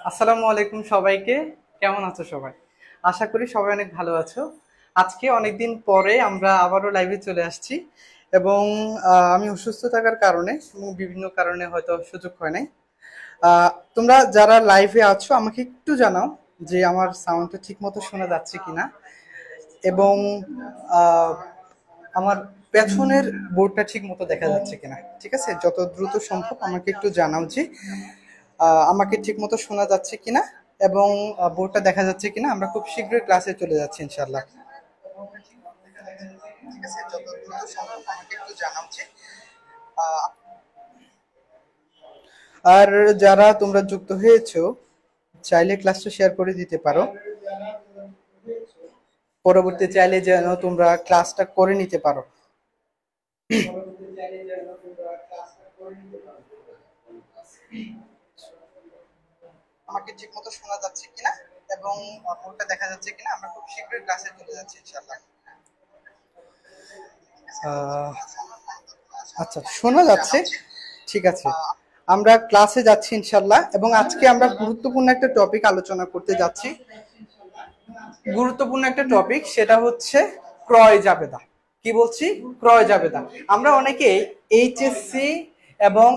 আসসালামু আলাইকুম সবাইকে। কেমন আছো সবাই? আশা করি সবাই অনেক ভালো আছো। আজকে অনেকদিন পরে আমরা আবারও লাইভে চলে আসছি এবং আমি অসুস্থ থাকার কারণে এবং বিভিন্ন কারণে হয়তো সুযোগ হয় নাই। তোমরা যারা লাইভে আছো আমাকে একটু জানাও যে আমার সাউন্ডটা ঠিক মতো শোনা যাচ্ছে কিনা এবং আহ, আমার পেছনের বোর্ডটা ঠিক মতো দেখা যাচ্ছে কিনা। ঠিক আছে, যত দ্রুত সম্ভব আমাকে একটু জানাও যে আমাকে ঠিক মতো শোনা যাচ্ছে কিনা এবং বোর্ডটা দেখা যাচ্ছে কিনা। আমরা খুব শীঘ্রই ক্লাসে চলে যাচ্ছি ইনশাআল্লাহ। ঠিক আছে, যত দ্রুত সম্ভব আমাকে একটু জানাও যে আহ, আর যারা তোমরা যুক্ত হয়েছো চাইলে ক্লাসটা শেয়ার করে দিতে পারো। পরবর্তী চাইলে যেন তোমরা ক্লাসটা করে নিতে পারো। আমাকে ঠিক মতো শোনা যাচ্ছে কিনা এবং বোর্ডটা দেখা যাচ্ছে কিনা। আমরা খুব শীঘ্রই ক্লাসে চলে যাচ্ছি ইনশাআল্লাহ। আহ, আচ্ছা, শোনা যাচ্ছে। ঠিক আছে, আমরা ক্লাসে যাচ্ছি ইনশাআল্লাহ এবং আজকে আমরা গুরুত্বপূর্ণ একটা টপিক আলোচনা করতে যাচ্ছি। গুরুত্বপূর্ণ একটা টপিক, সেটা হচ্ছে ক্রয় জাবেদা। কি বলছি? ক্রয় জাবেদা। আমরা অনেকেই এইচএসসি এবং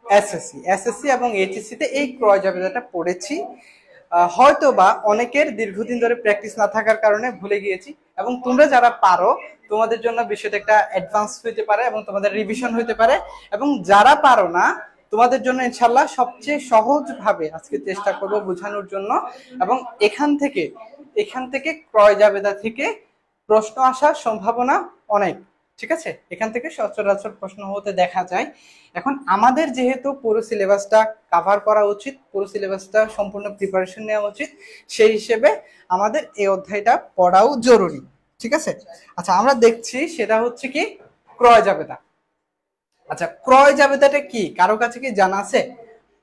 এসএসসি এবং এইচএসসি তে এই ক্রয় জাবেদাটা পড়েছি। হয়তো বা অনেকের দীর্ঘদিন ধরে প্র্যাকটিস না থাকার কারণে ভুলে গিয়েছি এবং তোমরা যারা পারো তোমাদের জন্য বিষয়টা একটা অ্যাডভান্স হইতে পারে এবং তোমাদের রিভিশন হইতে পারে। এবং যারা পারো না তোমাদের জন্য ইনশাল্লাহ সবচেয়ে সহজ ভাবে আজকে চেষ্টা করব বোঝানোর জন্য। এবং এখান থেকে ক্রয় জাবেদা থেকে প্রশ্ন আসার সম্ভাবনা অনেক। ঠিক আছে, এখান থেকে সচরাচর প্রশ্ন হতে দেখা যায়। এখন আমাদের যেহেতু পুরো সিলেবাসটা কাভার করা উচিত, পুরো সিলেবাসটা সম্পূর্ণ প্রিপারেশন নেওয়া উচিত, সেই হিসেবে আমাদের এই অধ্যায়টা পড়াও জরুরি। ঠিক আছে, আচ্ছা আমরা দেখছি সেটা হচ্ছে কি ক্রয় জাবেদা। আচ্ছা, ক্রয় জাবেদাটা কি কারো কাছে কি জানা আছে?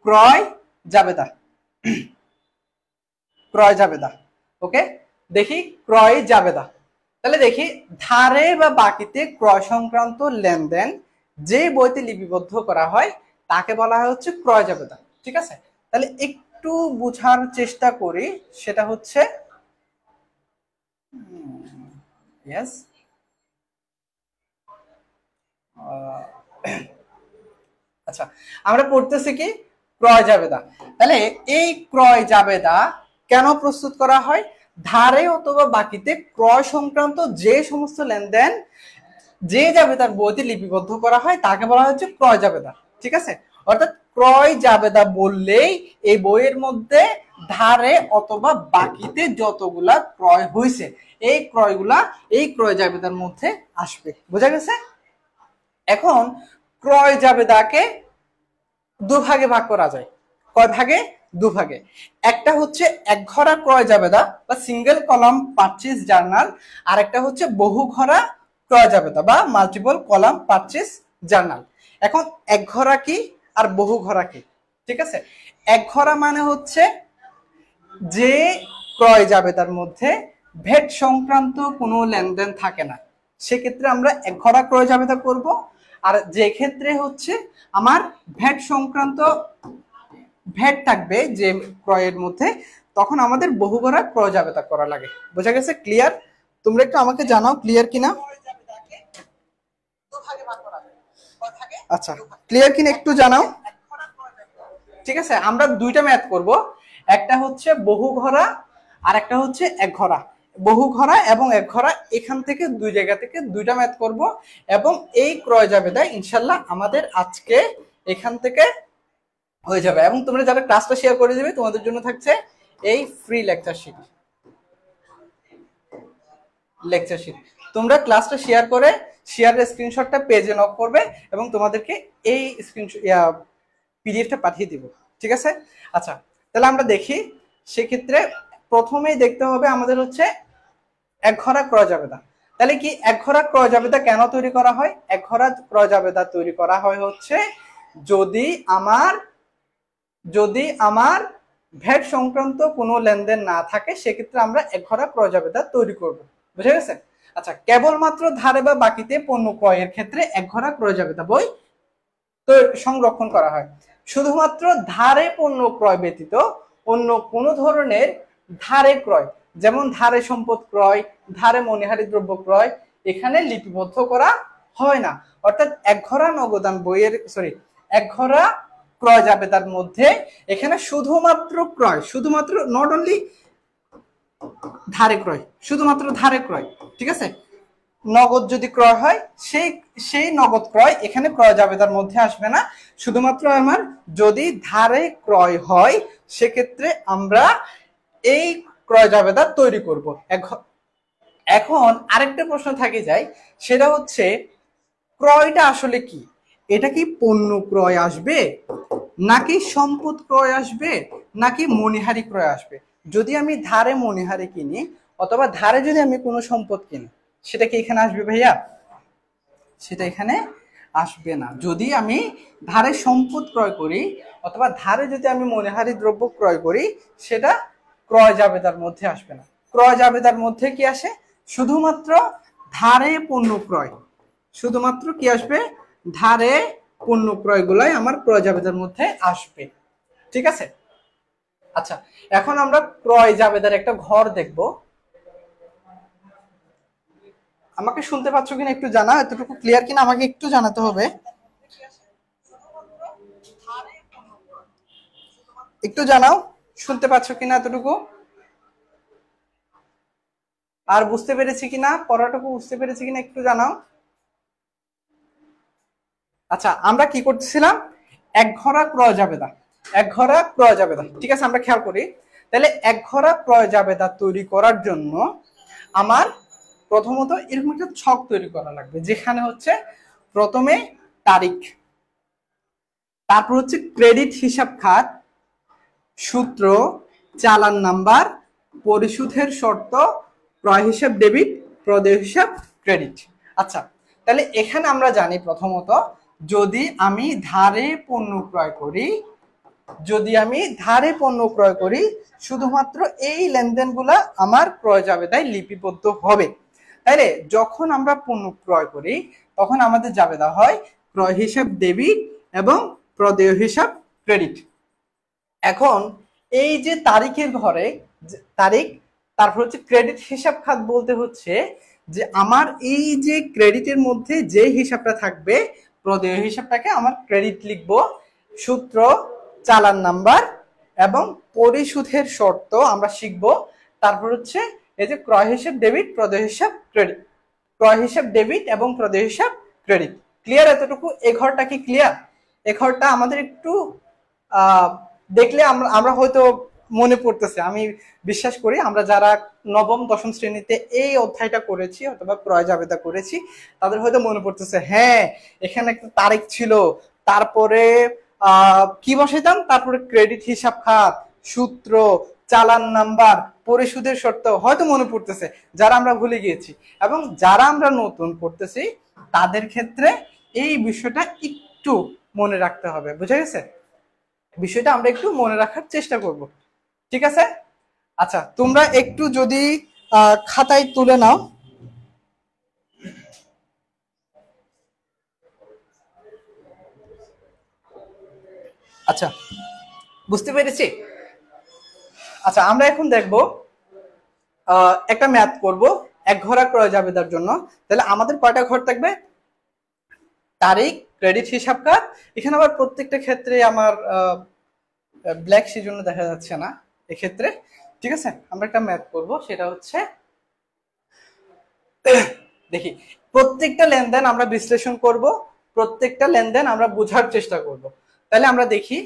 ক্রয় জাবেদা, ক্রয় জাবেদা। ওকে, দেখি ক্রয় জাবেদা। তাহলে দেখি, ধারে বা বাকিতে ক্রয় সংক্রান্ত লেনদেন যে বইতে লিপিবদ্ধ করা হয় তাকে বলা হয় হচ্ছে ক্রয় জাবেদা। ঠিক আছে, তাহলে একটু বুঝার চেষ্টা করি। সেটা হচ্ছে ইয়েস, আচ্ছা আমরা পড়তেছি কি ক্রয় জাবেদা। তাহলে এই ক্রয় জাবেদা কেন প্রস্তুত করা হয়? ধারে অথবা বাকিতে ক্রয় সংক্রান্ত যে সমস্ত লেনদেন যে জাবেদার বইতে লিপিবদ্ধ করা হয় তাকে বলা হচ্ছে ক্রয় জাবেদা। ঠিক আছে, অর্থাৎ ক্রয় জাবেদা বললেই এই বইয়ের মধ্যে ধারে অথবা বাকিতে যতগুলা ক্রয় হয়েছে এই ক্রয়গুলা এই ক্রয় জাবেদার মধ্যে আসবে। বোঝা গেছে? এখন ক্রয় জাবেদাকে দুভাগে ভাগ করা যায়। কয় ভাগে? দুভাগে। একটা হচ্ছে একঘরা ক্রয় জাবেদা বা সিঙ্গেল কলাম পারচেজ জার্নাল, আর একটা হচ্ছে বহু ঘরা ক্রয় জাবেদা বা মাল্টিপল কলাম পারচেজ জার্নাল। এখন একঘরা কি আর বহু ঘরা কি? ঠিক আছে, একঘরা মানে হচ্ছে যে ক্রয় জাবেদার মধ্যে ভ্যাট সংক্রান্ত কোনো লেনদেন থাকে না, সেক্ষেত্রে আমরা একঘরা ক্রয় জাবেদা করব। আর যে ক্ষেত্রে হচ্ছে আমার ভ্যাট সংক্রান্ত ভ্যাট থাকবে যে ক্রয়ের মধ্যে, তখন আমাদের বহুঘরা ক্রয় জাবেদা করা লাগে। বোঝা গেছে? ক্লিয়ার? তোমরা একটু আমাকে জানাও ক্লিয়ার কিনা। আচ্ছা, ক্লিয়ার কিনা একটু জানাও। ঠিক আছে, আমরা দুইটা ম্যাথ করব, একটা হচ্ছে বহু ঘরা আর একটা হচ্ছে এক ঘরা। বহু ঘরা এবং এক ঘরা, এখান থেকে দুই জায়গা থেকে দুইটা ম্যাথ করব এবং এই ক্রয় জাবেদা ইনশাল্লাহ আমাদের আজকে এখান থেকে হয়ে যাবে। এবং তোমরা যারা ক্লাসটা শেয়ার করে দিবে তোমাদের জন্য থাকছে এই ফ্রি লেকচার শিট। তোমরা ক্লাসটা শেয়ার করে শেয়ারের স্ক্রিনশটটা পেজে নক করবে এবং তোমাদেরকে এই স্ক্রিনশট পিডিএফটা পাঠিয়ে দিব। ঠিক আছে, আচ্ছা তাহলে আমরা দেখি। সেক্ষেত্রে প্রথমেই দেখতে হবে আমাদের হচ্ছে একঘরা ক্রয় জাবেদা। তাহলে কি একঘরা ক্রয় জাবেদা কেন তৈরি করা হয়? একঘরা ক্রয় জাবেদা তৈরি করা হয় হচ্ছে যদি আমার যদি আমার ভ্যাট সংক্রান্ত কোনো লেনদেন না থাকে, সেক্ষেত্রে আমরা একঘরা ক্রয় জাবেদা তৈরি করব। বুঝে গেছে? আচ্ছা, কেবলমাত্র ধারে বা বাকিতে পণ্য ক্রয়ের ক্ষেত্রে একঘরা ক্রয় জাবেদা বই তো সংরক্ষণ করা হয়। শুধুমাত্র ধারে পণ্য ক্রয় ব্যতীত অন্য কোনো ধরনের ধারে ক্রয়, যেমন ধারে সম্পদ ক্রয়, ধারে মণিহারি দ্রব্য ক্রয় এখানে লিপিবদ্ধ করা হয় না। অর্থাৎ একঘরা নগদান বইয়ের একঘরা ক্রয় জাবেদার মধ্যে এখানে শুধুমাত্র ক্রয়, শুধুমাত্র নট অনলি ধারে ক্রয়, শুধুমাত্র ধারে ক্রয়, ঠিক আছে। নগদ যদি ক্রয় হয় সেই নগদ ক্রয় এখানে ক্রয় জাবেদার মধ্যে আসবে না। শুধুমাত্র আমার যদি ধারে ক্রয় হয় সেক্ষেত্রে আমরা এই ক্রয় জাবেদা তৈরি করব। এখন আরেকটা প্রশ্ন থাকে যায়, সেটা হচ্ছে ক্রয়টা আসলে কি? এটা কি পণ্য ক্রয় আসবে, নাকি সম্পদ ক্রয় আসবে, নাকি মণিহারি ক্রয় আসবে? যদি আমি ধারে মণিহারি কিনি অথবা ধারে যদি আমি কোনো সম্পদ কিনি, সেটা কি এখানে আসবে ভাইয়া? সেটা এখানে আসবে না। যদি আমি ধারে সম্পদ ক্রয় করি অথবা ধারে যদি আমি মণিহারি দ্রব্য ক্রয় করি, সেটা ক্রয় জাবেদার মধ্যে আসবে না। ক্রয় জাবেদার মধ্যে কি আসে? শুধুমাত্র ধারে পণ্য ক্রয়, শুধুমাত্র কি আসবে? ধারে পণ্য ক্রয় গুলাই আমার ক্রয় জাবেদার মধ্যে আসবে, ঠিক আছে। আচ্ছা, এখন আমরা ক্রয় জাবেদার একটা ঘর দেখব। আমাকে শুনতে পাচ্ছ কিনা একটু জানা, এতটুকু ক্লিয়ার কিনা আমাকে একটু জানাতে হবে, একটু জানাও শুনতে পাচ্ছ কিনা এতটুকু, আর বুঝতে পেরেছি কিনা, পড়াটুকু বুঝতে পেরেছি কিনা একটু জানাও। আচ্ছা, আমরা কি করতেছিলাম? একঘরা ক্রয় জাবেদা, একঘরা ক্রয় জাবেদা, ঠিক আছে। আমরা খেয়াল করি, তাহলে একঘরা ক্রয় জাবেদা তৈরি করার জন্য আমার প্রথমত এরকম একটা ছক তৈরি করা লাগবে, যেখানে হচ্ছে প্রথমে তারিখ, তারপর হচ্ছে ক্রেডিট হিসাব খাত, সূত্র, চালান নাম্বার, পরিশোধের শর্ত, ক্রয় হিসাব ডেবিট, প্রদেয় হিসাব ক্রেডিট। আচ্ছা, তাহলে এখানে আমরা জানি প্রথমত যদি আমি ধারে পণ্য ক্রয় করি, যদি আমি ধারে পণ্য ক্রয় করি শুধুমাত্র এই লেনদেনগুলা আমার ক্রয় জাবেদায় লিপিবদ্ধ হবে। তাইলে যখন আমরা পণ্য ক্রয় করি তখন আমাদের জাবেদা হয় ক্রয় হিসাব ডেবিট এবং প্রদেয় হিসাব ক্রেডিট। এখন এই যে তারিখের ঘরে তারিখ, তারপর হচ্ছে ক্রেডিট হিসাব খাত বলতে হচ্ছে যে আমার এই যে ক্রেডিটের মধ্যে যে হিসাবটা থাকবে প্রদেয় হিসাবটাকে আমার ক্রেডিট লিখবো, সূত্র, চালান নাম্বার এবং পরিশোধের শর্ত আমরা শিখবো। তারপর হচ্ছে এই যে ক্রয় হিসাব ডেবিট, প্রদেয় হিসাব ক্রেডিট, ক্রয় হিসাব ডেবিট এবং প্রদেয় হিসাব ক্রেডিট। ক্লিয়ার এতটুকু? এই ঘরটা কি ক্লিয়ার? এই ঘরটা আমাদের একটু দেখলে আমরা হয়তো মনে পড়তেছে, আমি বিশ্বাস করি আমরা যারা নবম দশম শ্রেণীতে এই অধ্যায়টা করেছি অথবা ক্রয় জাবেদা করেছি তাদের হয়তো মনে পড়তেছে, হ্যাঁ এখানে একটা তারিখ ছিল, তারপরে কি বসাইতাম, তারপরে ক্রেডিট হিসাব খাত, সূত্র, চালান নাম্বার, পরিশোধের শর্ত হয়তো মনে পড়তেছে, যারা আমরা ভুলে গিয়েছি। এবং যারা আমরা নতুন করতেছি তাদের ক্ষেত্রে এই বিষয়টা একটু মনে রাখতে হবে, বুঝা গেছে? বিষয়টা আমরা একটু মনে রাখার চেষ্টা করব, ঠিক আছে। আচ্ছা, তোমরা একটু যদি খাতায় তুলে নাও। আচ্ছা, বুঝতে পেরেছি। আচ্ছা, আমরা এখন দেখব একটা ম্যাথ করব এক ঘরা ক্রয় জাবেদার জন্য। তাহলে আমাদের কয়টা ঘর থাকবে? তারিখ, ক্রেডিট হিসাব খাত, এখানে আবার প্রত্যেকটা ক্ষেত্রে আমার ব্ল্যাক সেজন্য দেখা যাচ্ছে না এক্ষেত্রে, ঠিক আছে। আমরা একটা ম্যাথ করব, সেটা হচ্ছে দেখি প্রত্যেকটা লেনদেন আমরা বিশ্লেষণ করব, প্রত্যেকটা লেনদেন আমরা বোঝার চেষ্টা করব। তাহলে আমরা দেখি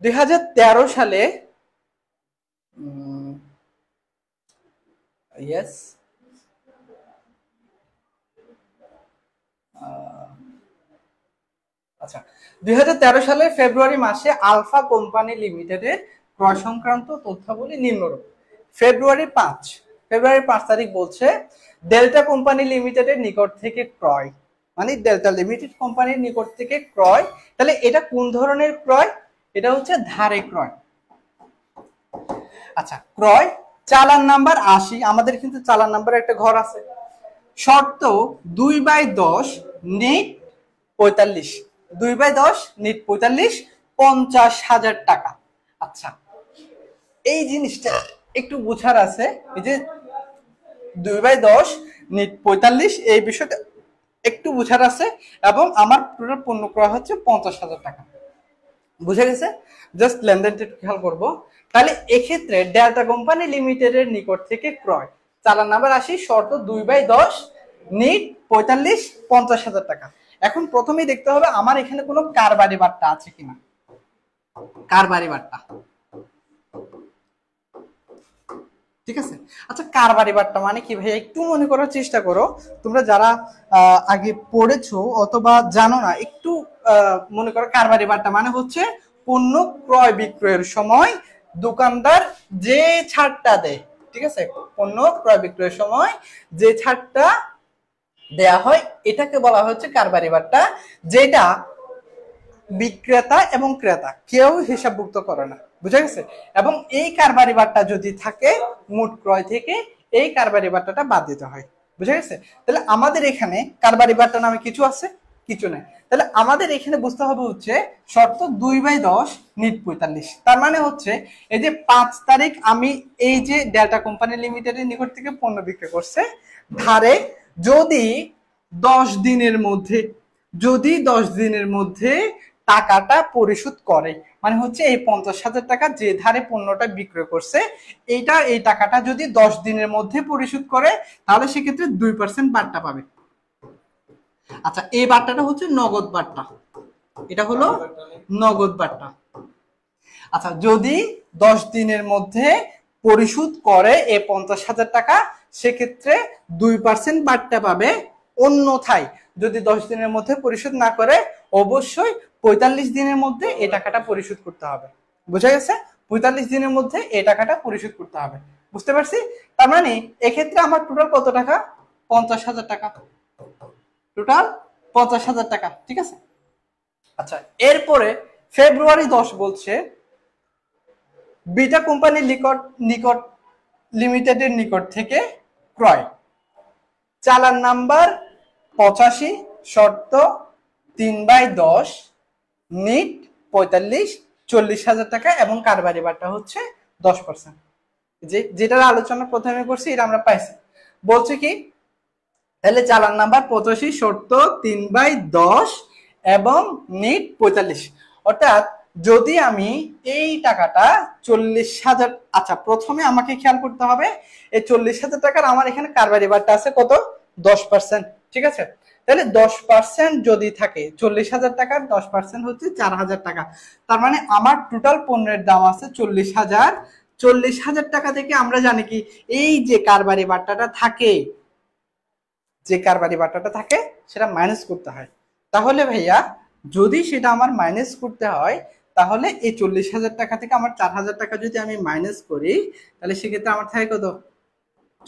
2013 সালে ইয়েস আচ্ছা, 2013 সালে ফেব্রুয়ারি মাসে আলফা কোম্পানি লিমিটেডের ক্রয় সংক্রান্ত তথ্যাবলী নিম্নরূপ। ফেব্রুয়ারি 5 তারিখ বলছে ডেল্টা কোম্পানি লিমিটেডের নিকট থেকে ক্রয়, মানে ডেল্টা লিমিটেড কোম্পানির নিকট থেকে ক্রয়। তাহলে এটা কোন ধরনের ক্রয়? এটা হচ্ছে ধারে ক্রয়। আচ্ছা, ক্রয়, চালান নাম্বার 80, আমাদের কিন্তু চালান নাম্বার একটা ঘর আছে। শর্ত 2/10 নিট 45, 2/10 নিট 45, 50,000 টাকা। আচ্ছা, এই জিনিসটা একটু বোঝার আছে, এই যে 2/10 নিট 45, এই বিষয়টা একটু বোঝার আছে। এবং আমার টোটাল পণ্য ক্রয় হচ্ছে 50,000 টাকা, বুঝে গেছে? জাস্ট লেনদেনটা একটু খেয়াল করবো। তাহলে এক্ষেত্রে ডেল্টা কোম্পানি লিমিটেডের নিকট থেকে ক্রয়, চালান নাম্বার 80, শর্ত 2/10, নিট 45, 50,000 টাকা। এখন প্রথমেই দেখতে হবে আমার এখানে কোনো কারবারি বাট্টা আছে কিনা। কারবারি বাট্টা, ঠিক আছে। আচ্ছা, কারবারি বাট্টা মানে কি ভাই, একটু মনে করার চেষ্টা করো। তোমরা যারা আগে পড়েছো অথবা জানো না, একটু মনে করো। কারবারি বাট্টা মানে হচ্ছে পণ্য ক্রয় বিক্রয়ের সময় দোকানদার যে ছাড়টা দেয়, ঠিক আছে, পণ্য ক্রয় বিক্রয়ের সময় যে ছাড়টা দেয়া হয় এটাকে বলা হচ্ছে কারবারি বাট্টা, যেটা বিক্রেতা এবং ক্রেতা কেউ হিসাবভুক্ত করে না, বুঝা গেছে? এবং এই কারবারি বাট্টা যদি থাকে মোট ক্রয় থেকে, এই কারবারি বাট্টাটা বাদ দিতে হয়, বুঝা গেছে? তাহলে আমাদের এখানে কারবারি বাট্টা নামে কিছু আছে? কিছু নেই। তাহলে আমাদের এখানে বুঝতে হবে হচ্ছে শর্ত 2/10, নিট 45। তার মানে হচ্ছে এই যে 5 তারিখ আমি এই যে ডেল্টা কোম্পানি লিমিটেডের নিকট থেকে পণ্য বিক্রি করছে, ধারে যদি 10 দিনের মধ্যে, যদি 10 দিনের মধ্যে টাকাটা পরিশোধ করে, মানে হচ্ছে এই 50,000 টাকা যে ধারে পণ্যটা বিক্রয় করছে, এই টাকাটা যদি 10 দিনের মধ্যে পরিশোধ করে, তাহলে সেক্ষেত্রে 2% বাট্টা পাবে। আচ্ছা, এই বাট্টাটা হচ্ছে নগদ বাট্টা, এটা হলো নগদ বাট্টা। আচ্ছা, যদি 10 দিনের মধ্যে পরিশোধ করে এই 50,000 টাকা, সেক্ষেত্রে 2% বাট্টা পাবে। অন্যথায় যদি 10 দিনের মধ্যে পরিশোধ না করে, অবশ্যই 45 দিনের মধ্যে এই টাকাটা পরিশোধ করতে হবে, বুঝা গেছে? 45 দিনের মধ্যে এই টাকাটা পরিশোধ করতে হবে, বুঝতে পারছি? তার মানে এক্ষেত্রে আমার টোটাল কত টাকা? 50,000 টাকা, টোটাল 50,000 টাকা, ঠিক আছে। আচ্ছা, এরপরে ফেব্রুয়ারি 10 বলছে বিটা কোম্পানির নিকট নিকট লিমিটেডের নিকট থেকে ক্রয়, চালান নাম্বার 85, শর্ত 3/10, নিট 45, 40,000 টাকা এবং কারবারি বাট্টা হচ্ছে 10%। যেটার আলোচনা প্রথমে করছি এটা আমরা পাইছি। বলছে কি, তাহলে চালান নাম্বার 85, শর্ত 3/10 এবং নিট 45, অর্থাৎ যদি আমি এই টাকাটা 40,000, আচ্ছা প্রথমে আমাকে খেয়াল করতে হবে এই 40,000 টাকার আমার এখানে কারবারি বাট্টা আছে কত? 10%, ঠিক আছে। তাহলে 10% যদি থাকে, 40,000 টাকার 10% হচ্ছে 4,000 টাকা। তার মানে আমার টোটাল পণ্যের দাম আছে 40,000। 40,000 টাকা থেকে আমরা জানি কি, এই যে কারবারি বাট্টাটা থাকে, যে কারবারি বাট্টাটা থাকে সেটা মাইনাস করতে হয়। তাহলে ভাইয়া যদি সেটা আমার মাইনাস করতে হয়, তাহলে এই 40,000 টাকা থেকে আমার 4,000 টাকা যদি আমি মাইনাস করি, তাহলে সেক্ষেত্রে আমার থাকে কত?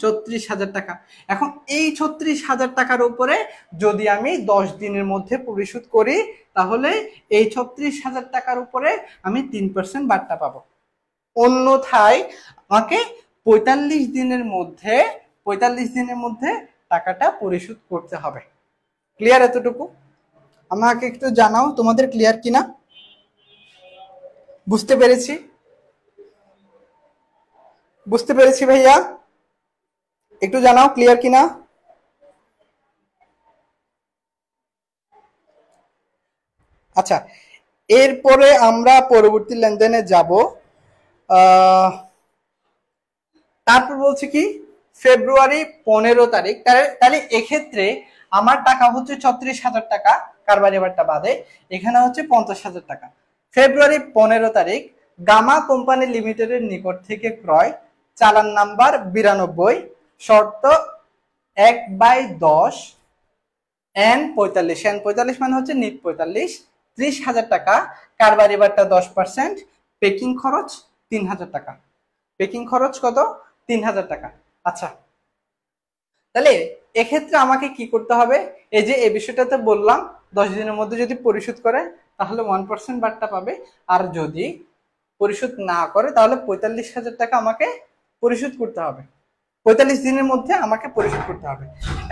36,000 টাকা। এখন এই 36,000 টাকার উপরে যদি আমি 10 দিনের মধ্যে পরিশোধ করি, তাহলে এই 36,000 টাকার উপরে আমি 3% বাট্টা পাবো। অন্যথায় আমাকে 45 দিনের মধ্যে, 45 দিনের মধ্যে টাকাটা পরিশোধ করতে হবে। ক্লিয়ার এতটুকু? আমাকে একটু জানাও তোমাদের ক্লিয়ার কিনা, বুঝতে পেরেছি? বুঝতে পেরেছি ভাইয়া, একটু জানাও ক্লিয়ার কিনা। আচ্ছা, এরপরে আমরা পরবর্তী লেনদেনে যাব। তারপর বলছে কি, ফেব্রুয়ারি 15 তারিখ, তাহলে এক্ষেত্রে আমার টাকা হচ্ছে 36,000 টাকা, কারবারি বাট্টা বাদে এখানে হচ্ছে 50,000 টাকা। ফেব্রুয়ারি 15 তারিখ গামা কোম্পানি লিমিটেডের নিকট থেকে ক্রয়, চালান নাম্বার 92, শর্ত 1/10, N45 মানে হচ্ছে নিট 45, 30,000 টাকা, কারবারি বাট্টা 10%, পেকিং খরচ 3,000 টাকা। পেকিং খরচ কত? 3,000 টাকা। আচ্ছা, তাহলে এক্ষেত্রে আমাকে কি করতে হবে? এই যে এই বিষয়টাতে বললাম 10 দিনের মধ্যে যদি পরিশোধ করে তাহলে 1% বাট্টা পাবে, আর যদি পরিশোধ না করে তাহলে 45,000 টাকা আমাকে পরিশোধ করতে হবে। 45 দিনের মধ্যে আমাকে পরিশোধ করতে হবে।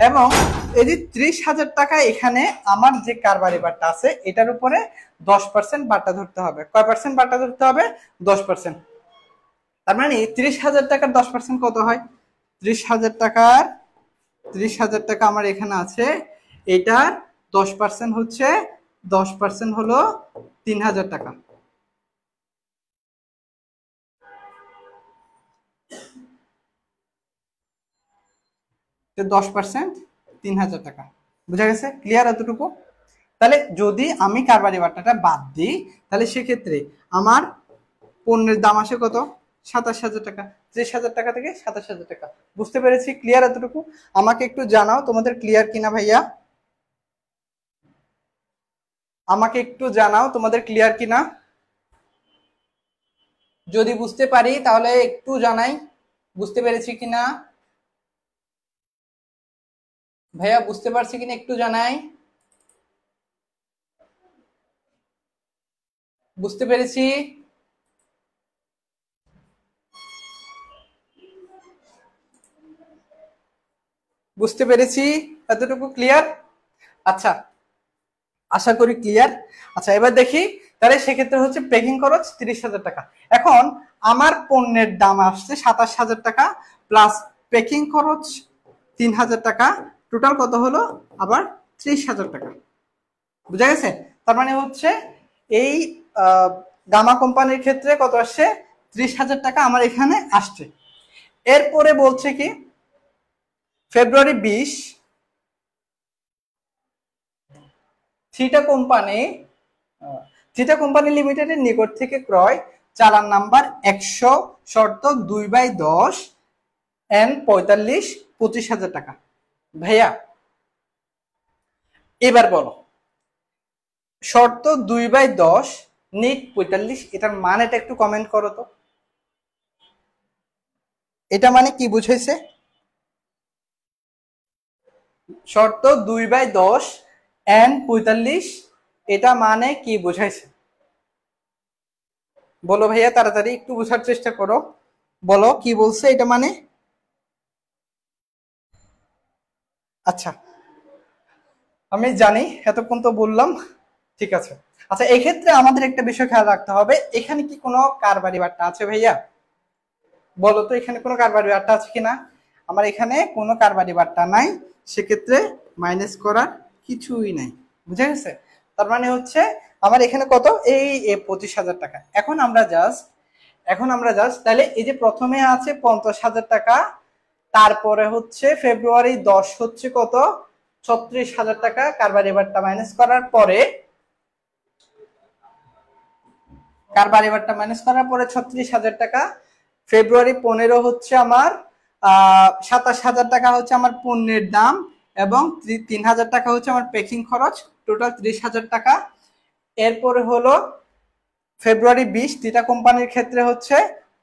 এবং এই যে 30,000 টাকা এখানে আমার যে কারবারি বাট্টা আছে এটার উপরে 10% বাট্টা ধরতে হবে। কয় পার্সেন্ট বাট্টা ধরতে হবে? 10%। তার মানে 30,000 টাকার 10% কত হয়? 30,000 টাকা আমার এখানে আছে, এটার 10% হচ্ছে, 10% হলো 3,000 টাকা। 10% 3,000 টাকা। বুঝা গেছে? ক্লিয়ার এতটুকু? তাহলে যদি আমি কারবারি বাট্টাটা বাদ দিই, তাহলে সেক্ষেত্রে আমার পণ্যের দাম আসে কত? 27,000 টাকা। 30,000 টাকা থেকে 27,000 টাকা। বুঝতে পেরেছি? ক্লিয়ার এতটুকু? আমাকে একটু জানাও তোমাদের ক্লিয়ার কিনা ভাইয়া, আমাকে একটু জানাও তোমাদের ক্লিয়ার কিনা। যদি বুঝতে পারি তাহলে একটু জানাই বুঝতে পেরেছি কিনা। ভাইয়া বুঝতে পারছি কিনা একটু জানাই। বুঝতে পেরেছি। বুঝতে পেরেছি এতটুকু ক্লিয়ার? আচ্ছা, আশা করি ক্লিয়ার। আচ্ছা, এবার দেখি তাহলে সেক্ষেত্রে হচ্ছে প্যাকিং খরচ 30,000 টাকা। এখন আমার পণ্যের দাম আসছে 27,000 টাকা প্লাস প্যাকিং খরচ 3,000 টাকা, টোটাল কত হলো আবার 30,000 টাকা। বুঝা গেছে? তার মানে হচ্ছে এই গামা কোম্পানির ক্ষেত্রে কত আসছে? 30,000 টাকা আমার এখানে আসছে। এরপরে বলছে কি ফেব্রুয়ারি 20 থিটা কোম্পানি লিমিটেডের নিকট থেকে ক্রয় চালান নাম্বার 100 শর্ত 2/10 এন 45 25,000 টাকা। ভাইয়া এবার বলো, শর্ত 2/10 নিট 45, এটার মানেটা একটু কমেন্ট করো তো, এটা মানে কি বুঝাইছে? শর্ত 2/10 এন 45, এটা মানে কি বুঝাইছে? বলো ভাইয়া, তাড়াতাড়ি একটু বোঝার চেষ্টা করো, বলো কি বলছে এটা মানে। আচ্ছা, আমি জানি এতক্ষণ তো বললাম, ঠিক আছে। আচ্ছা, এক্ষেত্রে আমাদের একটা বিষয় খেয়াল রাখতে হবে, এখানে কি কোনো কারবারি বাট্টা আছে ভাইয়া? বলো তো এখানে কোনো কারবারি বাট্টা আছে কিনা। আমার এখানে কোনো কারবারি বাট্টা নাই, সেক্ষেত্রে মাইনাস করার কিছুই নাই। বুঝা গেছে? তার মানে হচ্ছে আমার এখানে কত? এই 25,000 টাকা। এখন আমরা জাস্ট তাহলে এই যে প্রথমে আছে 50,000 টাকা, তারপরে হচ্ছে ফেব্রুয়ারি 10 হচ্ছে কত? 36,000 টাকা। কারবারি বাট্টা মাইনাস করার পরে, 36,000 টাকা। ফেব্রুয়ারি 15 হচ্ছে আমার 27,000 টাকা হচ্ছে আমার পণ্যের দাম, এবং 3,000 টাকা হচ্ছে আমার প্যাকিং খরচ, টোটাল 30,000 টাকা। এরপরে হলো ফেব্রুয়ারি 20 থিটা কোম্পানির ক্ষেত্রে হচ্ছে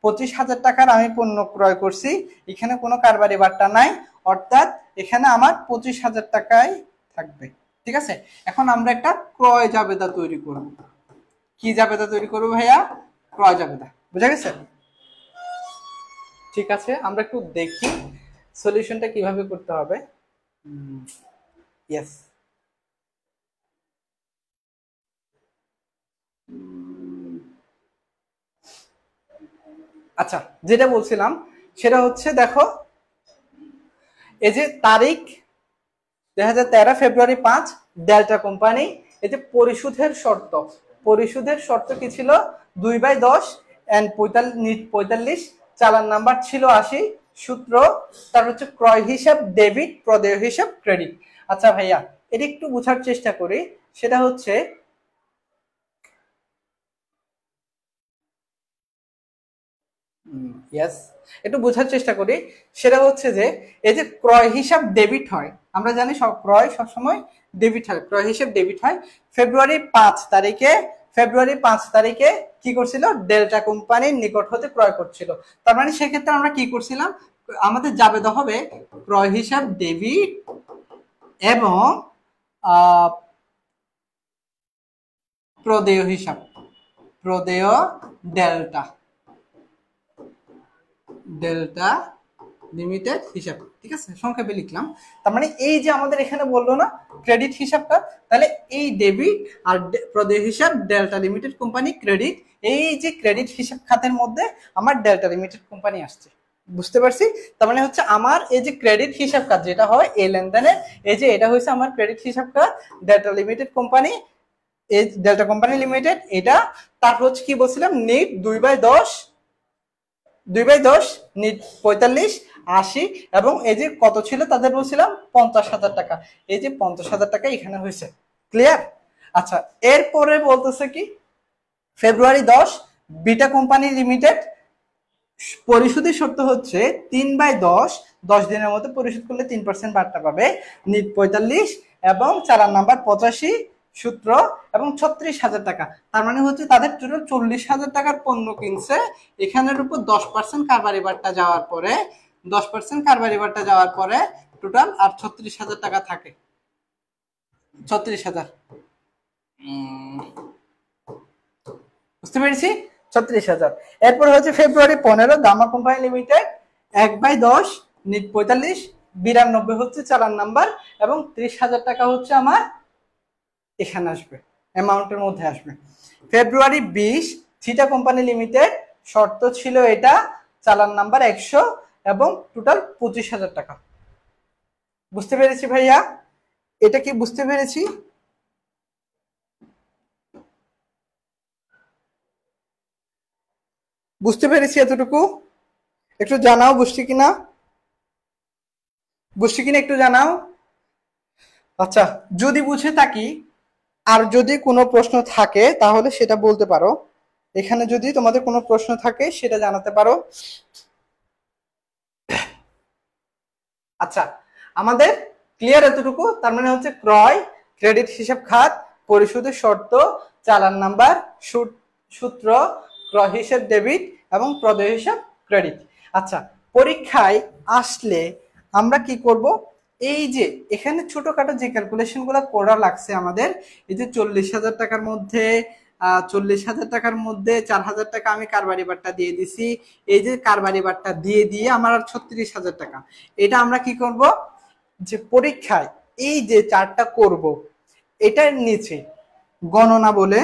25,000 টাকার আমি পণ্য ক্রয় করছি, এখানে কোনো কারবারি বাট্টা নাই, অর্থাৎ এখানে আমার 25,000 টাকাই থাকবে। ঠিক আছে? এখন আমরা একটা ক্রয় জাবেদা তৈরি করব। কি জাবেদা তৈরি করবো ভাইয়া? ক্রয় জাবেদা। বুঝা গেছে? ঠিক আছে, আমরা একটু দেখি সলিউশনটা কিভাবে করতে হবে। ইয়েস, আচ্ছা, যেটা বলছিলাম সেটা হচ্ছে দেখো, এই যে তারিখ 2013 ফেব্রুয়ারি 5 ডেল্টা কোম্পানি, এই যে পরিশোধের শর্ত কি ছিল? 2/10 এন্ড 45, চালান নাম্বার ছিল 80, সূত্র তার হচ্ছে ক্রয় হিসাব ডেবিট, প্রদেয় হিসাব ক্রেডিট। আচ্ছা ভাইয়া, এটা একটু বোঝার চেষ্টা করি, সেটা হচ্ছে ইয়েস, একটু বোঝার চেষ্টা করি, সেটা হচ্ছে যে এই যে ক্রয় হিসাব ডেবিট হয়, আমরা জানি সব ক্রয় সবসময় ডেবিট হয়, ক্রয় হিসাব ডেবিট হয়। ফেব্রুয়ারি 5 তারিখে কি করছিল? ডেল্টা কোম্পানির নিকট হতে ক্রয় করছিল। তার মানে সেক্ষেত্রে আমরা কি করছিলাম, আমাদের জাবেদা হবে ক্রয় হিসাব ডেবিট এবং প্রদেয় হিসাব, প্রদেয় ডেল্টা, লিমিটেড হিসাব, ঠিক আছে, সংক্ষেপে লিখলাম। তার মানে এই যে আমাদের এখানে বললো না ক্রেডিট হিসাবটা, তাহলে এই ডেবিট আর প্রদেয় হিসাব ডেল্টা লিমিটেড কোম্পানি ক্রেডিট, এই যে ক্রেডিট হিসাব খাতের মধ্যে আমার ডেল্টা লিমিটেড কোম্পানি আসছে, বুঝতে পারছি। তার মানে হচ্ছে আমার এই যে ক্রেডিট হিসাব খাত যেটা হয় এই লেনদেনের, এই যে এটা হচ্ছে আমার ক্রেডিট হিসাব খাত ডেল্টা লিমিটেড কোম্পানি, এই ডেল্টা কোম্পানি লিমিটেড এটা। তারপর হচ্ছে কি বলছিলাম, নিট 2/10, 2/10, নিট 45, 80, এবং এই যে কত ছিল তাদের বলছিলাম 50,000 টাকা, এই যে 50,000 টাকা এখানে হয়েছে, ক্লিয়ার। আচ্ছা, এরপরে বলতেছে কি ফেব্রুয়ারি 10 বিটা কোম্পানি লিমিটেড, পরিশোধের শর্ত হচ্ছে 3/10, 10 দিনের মধ্যে পরিশোধ করলে 3% বার্তা পাবে, নিট 45 এবং চালান নাম্বার 85 সূত্র এবং 36,000 টাকা। তার মানে হচ্ছে তাদের টোটাল 40,000 টাকার পণ্য কিনছে, এখানের উপর 10% কারবারি বার্তা যাওয়ার পরে, 10% কারবারি বার্তা যাওয়ার পরে টোটাল আর 36,000 টাকা থাকে, 36,000, বুঝতে পেরেছি, 36,000। এরপর হচ্ছে ফেব্রুয়ারি 15 গামা কোম্পানি লিমিটেড 1/10, নিট 45, 92 হচ্ছে চালান নাম্বার এবং 30,000 টাকা হচ্ছে আমার এখানে আসবে, অ্যামাউন্টের মধ্যে আসবে। ফেব্রুয়ারি 20 থিটা কোম্পানি লিমিটেড, শর্ত ছিল এটা, চালান নাম্বার 100 এবং টোটাল 25,000 টাকা, বুঝতে পেরেছি ভাইয়া, এটা কি বুঝতে পেরেছি? বুঝতে পেরেছি এতটুকু? একটু জানাও বুঝছি কিনা, বুঝছি কিনা একটু জানাও। আচ্ছা, যদি বুঝে থাকি আর যদি কোনো প্রশ্ন থাকে তাহলে সেটা বলতে পারো, এখানে যদি তোমাদের কোনো প্রশ্ন থাকে সেটা জানাতে পারো। আচ্ছা, আমাদের ক্লিয়ার এতটুকু? তার মানে হচ্ছে ক্রয়, ক্রেডিট হিসাব খাত, পরিশোধের শর্ত, চালান নাম্বার, সূত্র, ক্রয় হিসাব ডেবিট এবং প্রদেয় হিসাব ক্রেডিট। আচ্ছা, পরীক্ষায় আসলে আমরা কি করব, এই যে এখানে ছোটখাটো যে ক্যালকুলেশন গুলো করা লাগছে আমাদের, এই যে 40,000 টাকার মধ্যে 40,000 টাকার মধ্যে 4,000 টাকা আমি কারবারি বাট্টা দিয়ে দিছি, এই যে কারবারি বাট্টা দিয়ে দিয়ে আমার আর 36,000 টাকা, এটা আমরা কি করব, যে পরীক্ষায় এই যে চারটা করব এটার নিচে গণনা বলে,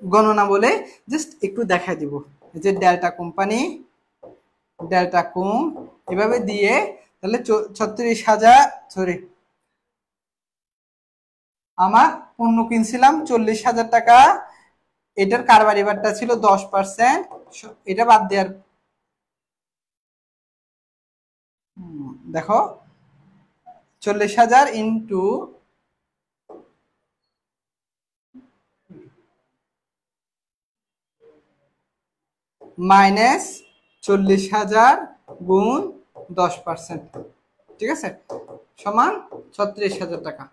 গণনা বলে জাস্ট একটু দেখা দিব, যে ডেল্টা কোম্পানি, ডেল্টা কোম এভাবে দিয়ে, তাহলে 36,000, সরি আমার পণ্য কিনছিলাম 40,000 টাকা, এটার কারবারি বাট্টা ছিল 10%, এটা বাদ দেওয়ার, দেখো 40,000 ইন্টু মাইনাস 40,000 গুণ 10%, ঠিক আছে, সমান 36,000 টাকা।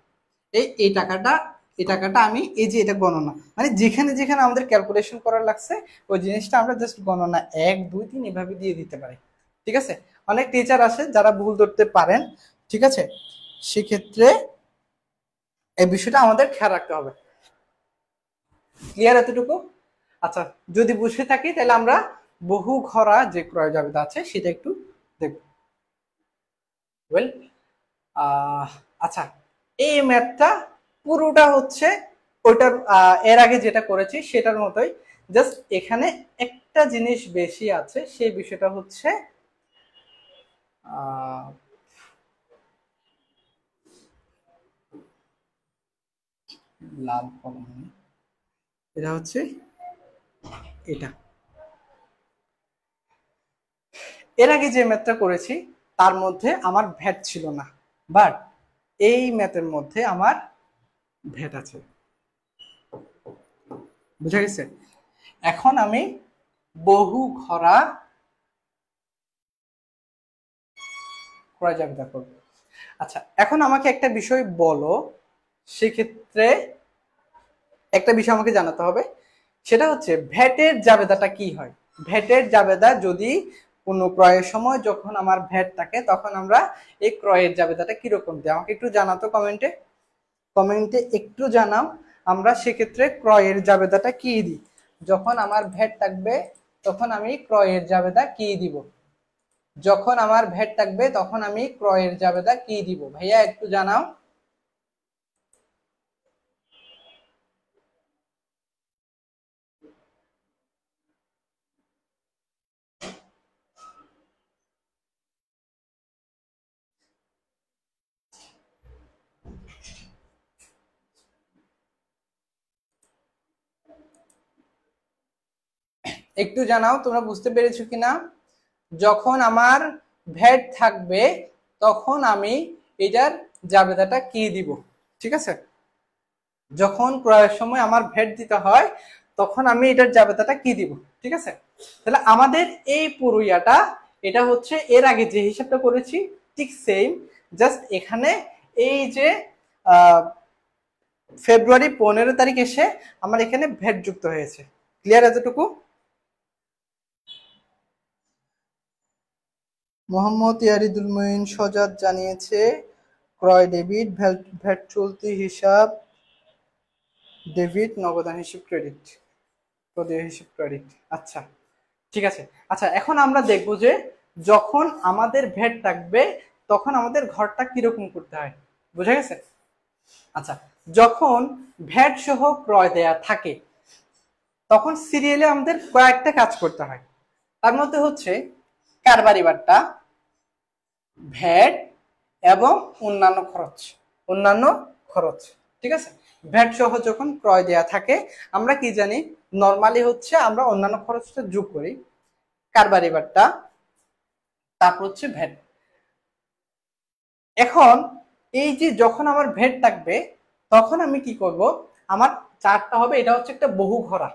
এই টাকাটা, এই টাকাটা আমি এই যে এটা গণনা, মানে যেখানে যেখানে আমাদের ক্যালকুলেশন করার লাগছে ওই জিনিসটা আমরা জাস্ট গণনা 1 2 3 এভাবে দিয়ে দিতে পারি, ঠিক আছে। অনেক টিচার আছে যারা ভুল ধরতে পারেন, ঠিক আছে, সেক্ষেত্রে এই বিষয়টা আমাদের খেয়াল রাখতে হবে, ক্লিয়ার এতটুকু? আচ্ছা, যদি বুঝে থাকি তাহলে আমরা বহু ঘরা যে ক্রয় জাবেদা আছে সেটা একটু দেখব। ওয়েল, আচ্ছা, এই ম্যাথটা পুরোটা হচ্ছে ওইটার এর আগে যেটা করেছি সেটার মতোই, জাস্ট এখানে একটা জিনিস বেশি আছে, সেই বিষয়টা হচ্ছে লাল কলম, এটা হচ্ছে এটা, এর আগে যে ম্যাথটা করেছি তার মধ্যে আমার ভ্যাট ছিল না, বাট এই ম্যাথের মধ্যে আমার ভ্যাট আছে, বুঝা গেছে? এখন আমি বহু ঘরা ক্রয় জাবেদা করব। আচ্ছা, এখন আমাকে একটা বিষয় বলো, সেক্ষেত্রে একটা বিষয় আমাকে জানাতে হবে, সেটা হচ্ছে ভ্যাটের জাবেদাটা কি হয়। ভ্যাটের জাবেদা যদি কোনো ক্রয়ের সময় যখন আমার ভ্যাট থাকে তখন আমরা এই ক্রয়ের জাবেদাটা কিরকম দিই, আমাকে একটু জানাতো কমেন্টে, কমেন্টে একটু জানাও, আমরা সেক্ষেত্রে ক্রয়ের জাবেদাটা কি দিই যখন আমার ভ্যাট থাকবে তখন আমি ক্রয়ের জাবেদা কি দিব? যখন আমার ভ্যাট থাকবে তখন আমি ক্রয়ের জাবেদা কি দিব? ভাইয়া একটু জানাও। একটু জানাও তোমরা বুঝতে পেরেছো কিনা। যখন আমার ভ্যাট থাকবে তখন আমি এটার জাবেদাটা কি দিব? ঠিক আছে, যখন ক্রয়ের সময় আমার ভ্যাট দিতে হয় তখন আমি এটার জাবেদাটা কি দিব? ঠিক আছে, তাহলে আমাদের এই পুরো ইয়াটা এটা হচ্ছে এর আগে যে হিসাবটা করেছি ঠিক সেম, জাস্ট এখানে এই যে ফেব্রুয়ারি 15 তারিখ এসে আমার এখানে ভ্যাট যুক্ত হয়েছে। ক্লিয়ার এতটুকু? মোহাম্মদ ইয়ারিদুল মঈন সজাদ জানিয়েছে ক্রয় ডেবিট, ভ্যাট চলতি হিসাব ডেবিট, নগদান হিসাব ক্রেডিট, প্রদেয় হিসাব ক্রেডিট। আচ্ছা ঠিক আছে। আচ্ছা এখন আমরা দেখব যে যখন আমাদের ভ্যাট থাকবে তখন আমাদের ঘরটা কিরকম করতে হয়, বুঝা গেছে? আচ্ছা, যখন ভ্যাট সহ ক্রয় দেয়া থাকে তখন সিরিয়ালে আমাদের কয়েকটা কাজ করতে হয়। তার মধ্যে হচ্ছে কারবারি বাট্টা, ভ্যাট এবং অন্যান্য খরচ। অন্যান্য খরচ, ঠিক আছে। ভ্যাট সহ যখন ক্রয় দেয়া থাকে আমরা কি জানি, নর্মালি হচ্ছে আমরা অন্যান্য খরচটা যোগ করি, কারবারি বাট্টা, তারপর হচ্ছে ভ্যাট। এখন এই যে যখন আমার ভ্যাট থাকবে তখন আমি কি করব, আমার চারটা হবে, এটা হচ্ছে একটা বহু ঘরা।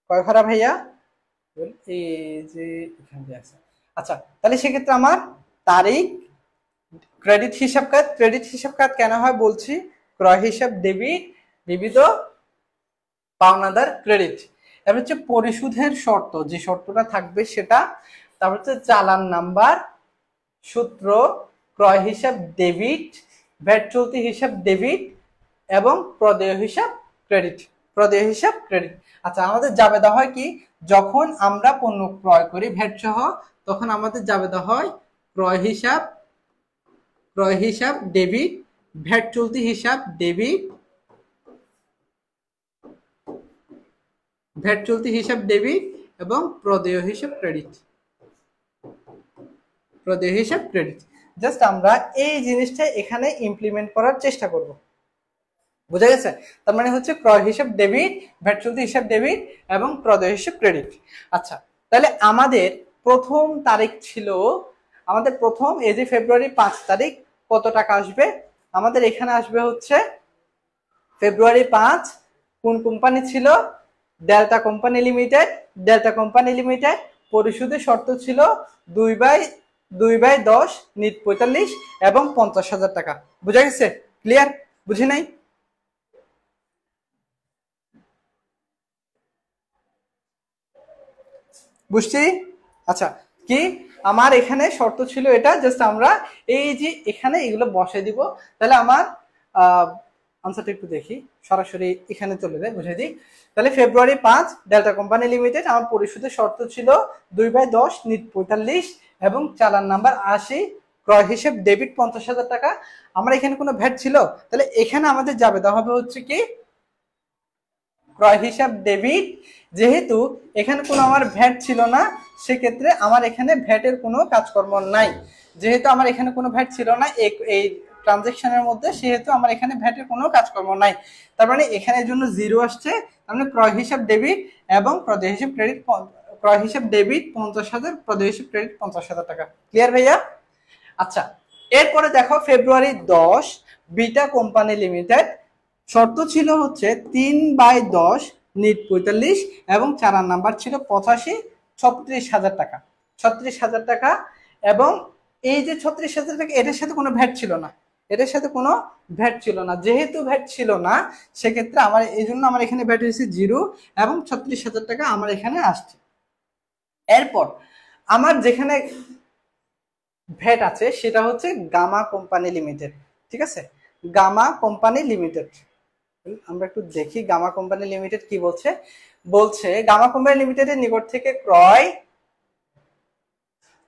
কয় ঘরা ভাইয়া? এই যে এখানে আছে। আচ্ছা তাহলে সেক্ষেত্রে আমার তারিখ, ক্রেডিট হিসাব কাজ, ক্রেডিট হিসাব কাজ কেন হয় বলছি, ক্রয় হিসাব ডেবিট, বিবিধ পাওনাদার ক্রেডিট, এবার হচ্ছে পরিশোধের শর্ত, যে শর্তটা থাকবে সেটা, তারপর হচ্ছে চালান নাম্বার, সূত্র, ক্রয় হিসাব ডেবিট, ভ্যাট চলতি হিসাব ডেবিট এবং প্রদেয় হিসাব ক্রেডিট। প্রদেয় হিসাব ক্রেডিট। আচ্ছা আমাদের জাবেদা হয় কি, যখন আমরা পণ্য ক্রয় করি ভ্যাট সহ তখন আমাদের জাবেদা হয় ক্রয় হিসাব ডেবিট, ভ্যাট চলতি হিসাব ডেবিট, ভ্যাট চলতি হিসাব ডেবিট এবং প্রদেয় হিসাব ক্রেডিট। প্রদেয় হিসাব ক্রেডিট। জাস্ট আমরা এই জিনিসটা এখানে ইমপ্লিমেন্ট করার চেষ্টা করব, বুঝা গেছে? তার মানে হচ্ছে ক্রয় হিসাব ডেবিট, ভ্যাট চলতি হিসাব ডেবিট এবং প্রদেয় হিসাব ক্রেডিট। আচ্ছা তাহলে আমাদের প্রথম তারিখ ছিল, আমাদের প্রথম এই যে ফেব্রুয়ারি 5 তারিখ কত টাকা আসবে? আমাদের এখানে আসবে হচ্ছে ফেব্রুয়ারি 5 কোন কোম্পানি ছিল? Delta company limited. Delta company limited পরিশোধের শর্ত ছিল 2/10 নিট 45 এবং 50,000 টাকা। বুঝা গেছে? ক্লিয়ার? বুঝি নাই? বুঝছি? আচ্ছা কি আমার এখানে শর্ত ছিল এটা, জাস্ট আমরা এই যে এখানে এগুলো বসাই দিব। তাহলে আমার আনসারটা একটু দেখি, সরাসরি এখানে চলে যায়, বুঝে দিই। তাহলে ফেব্রুয়ারি 5 ডেল্টা কোম্পানি লিমিটেড আমার পরিশোধের শর্ত ছিল 2/10 নিট 45 এবং চালান নাম্বার 80, ক্রয় হিসেব ডেবিট 50,000 টাকা। আমার এখানে কোনো ভ্যাট ছিল, তাহলে এখানে আমাদের জাবেদা হবে হচ্ছে কি ক্রয় হিসাব ডেবিট। যেহেতু এখানে কোনো আমার ভ্যাট ছিল না সেক্ষেত্রে আমার এখানে ভ্যাটের কোনো কাজকর্ম নাই। যেহেতু আমার এখানে কোনো ভ্যাট ছিল না এই ট্রানজেকশনের মধ্যে, সেহেতু আমার এখানে ভ্যাটের কোনো কাজকর্ম নাই। তার মানে এখানে জন্য জিরো আসছে। তার মানে ক্রয় হিসাব ডেবিট এবং প্রদেয় হিসাব ক্রেডিট, ক্রয় হিসাব ডেবিট 50,000, প্রদেয় হিসাব ক্রেডিট 50,000 টাকা। ক্লিয়ার ভাইয়া? আচ্ছা এরপরে দেখো ফেব্রুয়ারি 10 বিটা কোম্পানি লিমিটেড, শর্ত ছিল হচ্ছে 3/10 নিট 45 এবং চালান নাম্বার ছিল 85, 36,000 টাকা। 36,000 টাকা। এবং এই যে 36,000 টাকা এটার সাথে কোনো ভ্যাট ছিল না, এটার সাথে কোনো ভ্যাট ছিল না। যেহেতু ভ্যাট ছিল না সেক্ষেত্রে আমার এই জন্য আমার এখানে ভ্যাট হয়েছে 0 এবং 36,000 টাকা আমার এখানে আসছে। এরপর আমার যেখানে ভ্যাট আছে সেটা হচ্ছে গামা কোম্পানি লিমিটেড। ঠিক আছে, গামা কোম্পানি লিমিটেড। আমরা একটু দেখি গামা কোম্পানি লিমিটেড কি বলছে। বলছে গামা কোম্পানি লিমিটেডের নিকট থেকে ক্রয়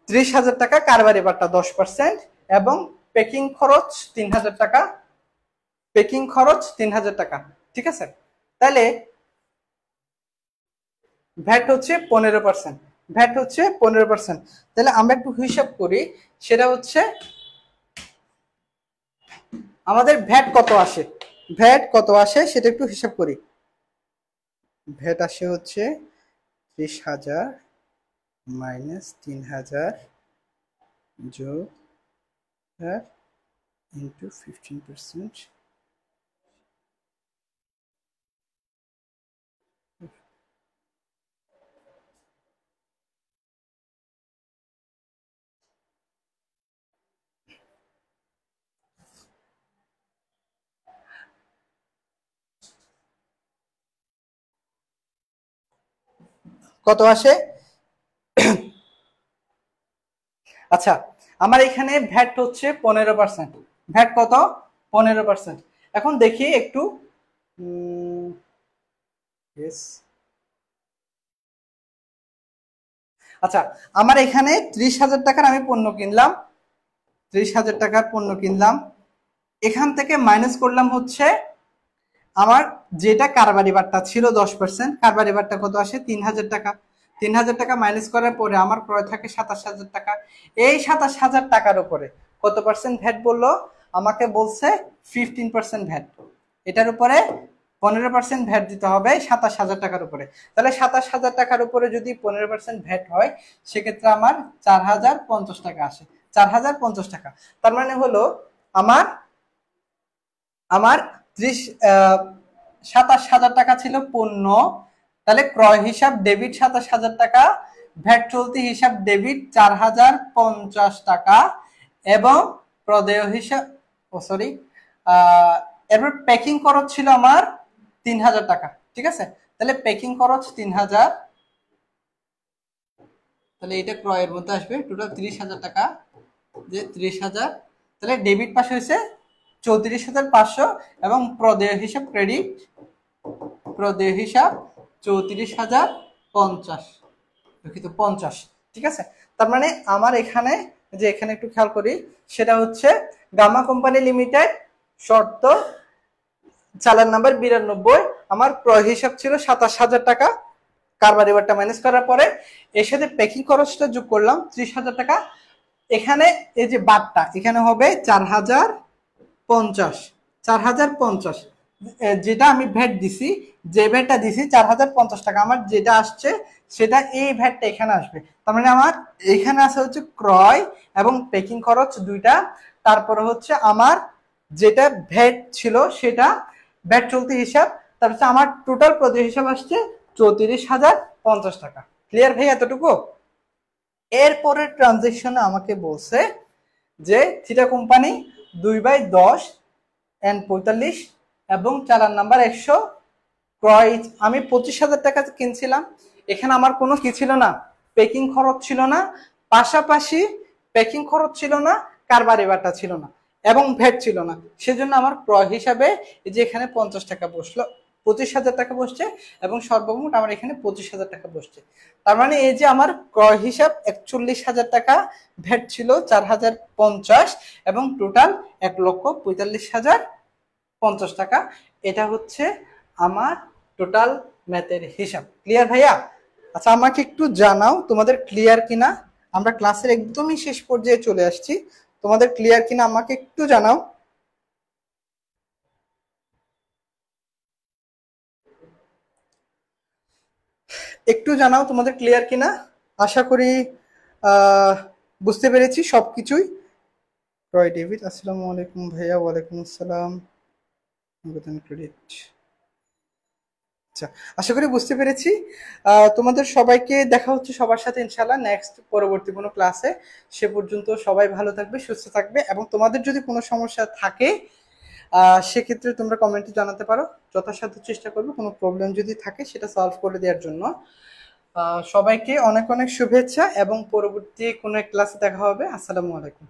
30,000 টাকা, কারবারি বাট্টা 10% এবং পেকিং খরচ 3,000 টাকা, পেকিং খরচ 3,000 টাকা। ঠিক আছে, তাহলে ভ্যাট হচ্ছে 15%, ভ্যাট হচ্ছে 15%। তাহলে আমরা একটু হিসাব করি, সেটা হচ্ছে আমাদের ভ্যাট কত আসে, ভ্যাট কত আসে সেটা একটু হিসাব করি। ভ্যাট আসে হচ্ছে 30,000 মাইনাস 3,000 যোগ ইন্টু 15%। কত আসে? আচ্ছা, আমার এখানে ভ্যাট হচ্ছে 15%, ভ্যাট কত? 15%। এখন দেখি একটু, আচ্ছা আমার এখানে 30,000 টাকার আমি পণ্য কিনলাম, 30,000 টাকার পণ্য কিনলাম, এখান থেকে মাইনাস করলাম হচ্ছে আমার যেটা কারবারি বাট্টা ছিল 10%, কারবারি বাট্টা কত আসে? 3,000 টাকা। 3,000 টাকা মাইনাস করার পরে আমার ক্রয় থাকে 27,000 টাকা। এই 27,000 টাকার উপরে কত পার্সেন্ট ভ্যাট বললো? আমাকে বলছে 15% ভ্যাট। এটার উপরে 15% ভ্যাট দিতে হবে 27,000 টাকার উপরে। তাহলে 27,000 টাকার উপরে যদি 15% ভ্যাট হয়, সেক্ষেত্রে আমার 4,050 টাকা আসে, 4,050 টাকা। তার মানে হলো আমার আমার 27,000 টাকা ছিল পণ্য, তাহলে ক্রয় হিসাব ডেবিট 27,000 টাকা, ভ্যাট চলতি হিসাব ডেবিট 4,050 টাকা এবং প্রদেয় হিসাব, ও সরি, এরপর প্যাকিং খরচ ছিল আমার 3,000 টাকা। ঠিক আছে, তাহলে প্যাকিং খরচ 3,000, তাহলে এটা ক্রয়ের মধ্যে আসবে টোটাল 30,000 টাকা, যে 30,000, তাহলে ডেবিট পাশে হয়েছে 34,500 এবং প্রদেয় হিসাব ক্রেডিট, প্রদেয় হিসাব 34,050, দুঃখিত 50। ঠিক আছে, তার মানে আমার এখানে, যে এখানে একটু খেয়াল করি, সেটা হচ্ছে গামা কোম্পানি লিমিটেড শর্ত চালান নাম্বার 92, আমার ক্রয় হিসাব ছিল 27,000 টাকা, কারবারি বাট্টা মাইনাস করার পরে এর সাথে প্যাকিং খরচটা যোগ করলাম 30,000 টাকা। এখানে এই যে বাট্টা এখানে হবে 4,050, 4,050, যেটা আমি ভ্যাট দিছি, যে ভ্যাটটা দিছি 4,050 টাকা, আমার যেটা আসছে সেটা এই ভ্যাটটা এখানে আসবে। তার মানে আমার এখানে আছে হচ্ছে ক্রয় এবং প্যাকিং খরচ দুইটা, তারপরে হচ্ছে আমার যেটা ভ্যাট ছিল সেটা ভ্যাট চলতি হিসাব, তার হচ্ছে আমার টোটাল প্রতি হিসাব আসছে 34,050 টাকা। ক্লিয়ার ভাই এতটুকু? এরপরের ট্রানজেকশনে আমাকে বলছে যে থিটা কোম্পানি 2/10 এন্ড 45 এবং চালান নাম্বার 100, ক্রয় আমি 25,000 টাকা কিনছিলাম, এখানে আমার কোনো কি ছিল না, প্যাকিং খরচ ছিল না, পাশাপাশি প্যাকিং খরচ ছিল না, কারবারি বাটা ছিল না এবং ভ্যাট ছিল না, সেজন্য আমার ক্রয় হিসাবে এই যে এখানে 50 টাকা বসলো, 25,000 টাকা বসছে এবং সর্বমোট আমার এখানে 25,000 টাকা বসছে। তার মানে এই যে আমার ক্রয় হিসাব 41,000 টাকা, ভ্যাট ছিল 4,050 এবং টোটাল 1,45,050 টাকা। এটা হচ্ছে আমার টোটাল ম্যাথের হিসাব। ক্লিয়ার ভাইয়া? আচ্ছা আমাকে একটু জানাও তোমাদের ক্লিয়ার কিনা, আমরা ক্লাসের একদমই শেষ পর্যায়ে চলে আসছি, তোমাদের ক্লিয়ার কিনা আমাকে একটু জানাও। একটু জানাও তোমাদের ক্লিয়ার কিনা। আশা করি বুঝতে পেরেছি সবকিছুই। রয় ডেভিড, আসসালামু আলাইকুম ভাইয়া। ওয়ালাইকুম আসসালাম। ক্রেডিট, আচ্ছা আশা করি বুঝতে পেরেছি। তোমাদের সবাইকে দেখা হচ্ছে সবার সাথে ইনশাল্লাহ নেক্সট পরবর্তী কোনো ক্লাসে। সে পর্যন্ত সবাই ভালো থাকবে, সুস্থ থাকবে এবং তোমাদের যদি কোনো সমস্যা থাকে সেক্ষেত্রে তোমরা কমেন্টে জানাতে পারো, যথাসাধ্য চেষ্টা করবো কোনো প্রবলেম যদি থাকে সেটা সলভ করে দেওয়ার জন্য। সবাইকে অনেক অনেক শুভেচ্ছা এবং পরবর্তী কোনো ক্লাসে দেখা হবে। আসসালামু আলাইকুম।